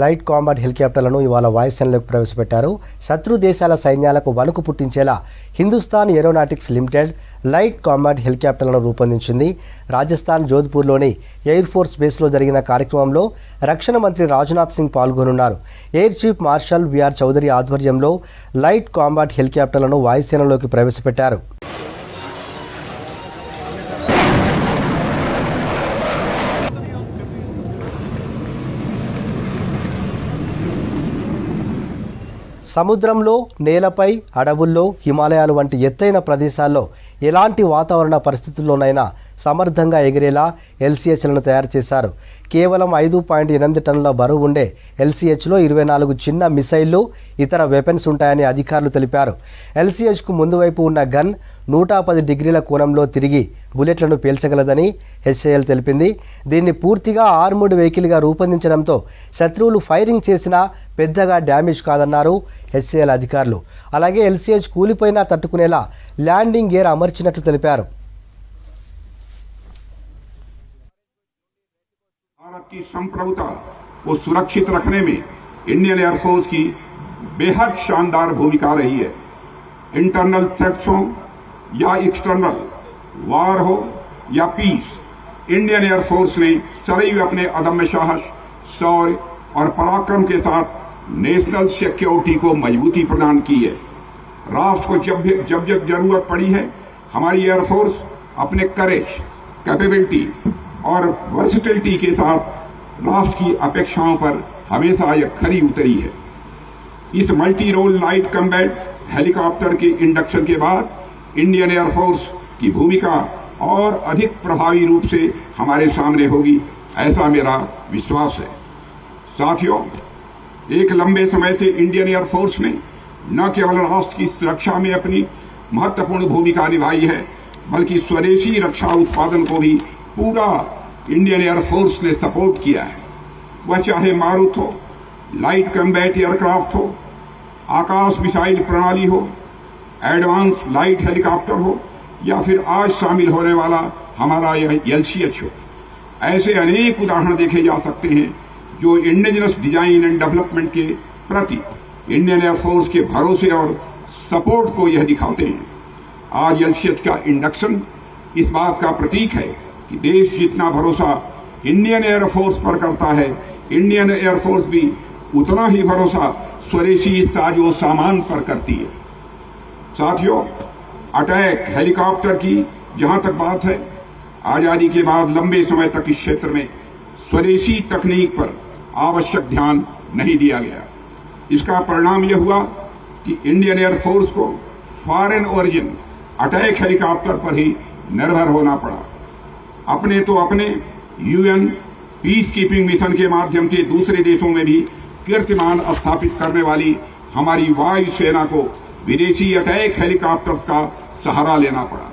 Light combat హెలికాప్టర్లను ఇవాళ వాయుసేనలోకి ప్రవేశపెట్టారు. శత్రు దేశాల సైన్యాలకు వణుకు పుట్టించేలా Hindustan aeronautics limited light combat హెలికాప్టర్లను రూపొందించింది. రాజస్థాన్ జోధ్పూర్లోని ఎయిర్ ఫోర్స్ బేస్లో జరిగిన కార్యక్రమంలో రక్షణ మంత్రి రాజ్నాథ్ సింగ్ పాల్గొనున్నారు. Air chief marshal BR Chaudhari ఆధ్వర్యంలో లైట్ కాంబాట్ హెలికాప్టర్లను వాయుసేనలోకి ప్రవేశపెట్టారు. సముద్రంలో, నేలపై, అడవుల్లో, హిమాలయాలు వంటి ఎత్తైన ప్రదేశాల్లో ఎలాంటి వాతావరణ పరిస్థితుల్లోనైనా సమర్థంగా ఎగిరేలా ఎల్సీహెచ్లను తయారు చేశారు. కేవలం 5.8 టన్నుల బరువు ఉండే ఎల్సీహెచ్లో 24 చిన్న మిసైళ్లు, ఇతర వెపన్స్ ఉంటాయని అధికారులు తెలిపారు. ఎల్సీహెచ్కు ముందు వైపు ఉన్న గన్ 110 డిగ్రీల కోణంలో తిరిగి బుల్లెట్లను పేల్చగలదని హెచ్ఏఎల్ తెలిపింది. దీన్ని పూర్తిగా ఆర్మూడ్ వెహికల్గా రూపొందించడంతో శత్రువులు ఫైరింగ్ చేసినా పెద్దగా డ్యామేజ్ కాదన్నారు హెచ్ఏఎల్ అధికారులు. అలాగే ఎల్సీహెచ్ కూలిపోయినా తట్టుకునేలా ల్యాండింగ్ గేర్ అమర్చినట్లు తెలిపారు. भारत की संप्रभुता को सुरक्षित रखने में इंडियन एयरफोर्स की बेहद शानदार भूमिका रही है. इंटरनल थ्रेट्स हो या एक्सटर्नल वार हो या पीस, इंडियन एयरफोर्स ने सदैव अपने अदम्य साहस, शौर्य और पराक्रम के साथ नेशनल सिक्योरिटी को मजबूती प्रदान की है. राष्ट्र को जब जरूरत पड़ी है, हमारी एयरफोर्स अपने करेज, कैपेबिलिटी और वर्सिटिलिटी के साथ राष्ट्र की अपेक्षाओं पर हमेशा यह खरी उतरी है. इस multi role light combat helicopter के इंडक्शन के बाद इंडियन एयरफोर्स की भूमिका और अधिक प्रभावी रूप से हमारे सामने होगी, ऐसा मेरा विश्वास है. साथियों, एक लंबे समय से इंडियन एयरफोर्स ने न केवल राष्ट्र की सुरक्षा में अपनी महत्वपूर्ण भूमिका निभाई है, बल्कि स्वदेशी रक्षा उत्पादन को भी पूरा इंडियन एयरफोर्स ने सपोर्ट किया है. वह चाहे मारुत हो, लाइट कॉम्बैट एयरक्राफ्ट हो, आकाश मिसाइल प्रणाली हो, एडवांस लाइट हेलीकॉप्टर हो या फिर आज शामिल होने वाला हमारा यह एलसीएच हो. ऐसे अनेक उदाहरण देखे जा सकते हैं जो इंडिजिनस डिजाइन एंड डेवलपमेंट के प्रति इंडियन एयरफोर्स के भरोसे और सपोर्ट को यह दिखाते हैं. आज एलसीएच का इंडक्शन इस बात का प्रतीक है कि देश जितना भरोसा इंडियन एयरफोर्स पर करता है, इंडियन एयरफोर्स भी उतना ही भरोसा स्वदेशी साजो सामान पर करती है. साथियों, अटैक हेलीकॉप्टर की जहां तक बात है, आजादी के बाद लंबे समय तक इस क्षेत्र में स्वदेशी तकनीक पर आवश्यक ध्यान नहीं दिया गया. इसका परिणाम यह हुआ कि इंडियन एयरफोर्स को फॉरेन ओरिजिन अटैक हेलीकॉप्टर पर ही निर्भर होना पड़ा. अपने तो अपने यूएन पीस कीपिंग मिशन के माध्यम से दूसरे देशों में भी कीर्तिमान स्थापित करने वाली हमारी वायुसेना को विदेशी अटैक हेलीकॉप्टर्स का सहारा लेना पड़ा.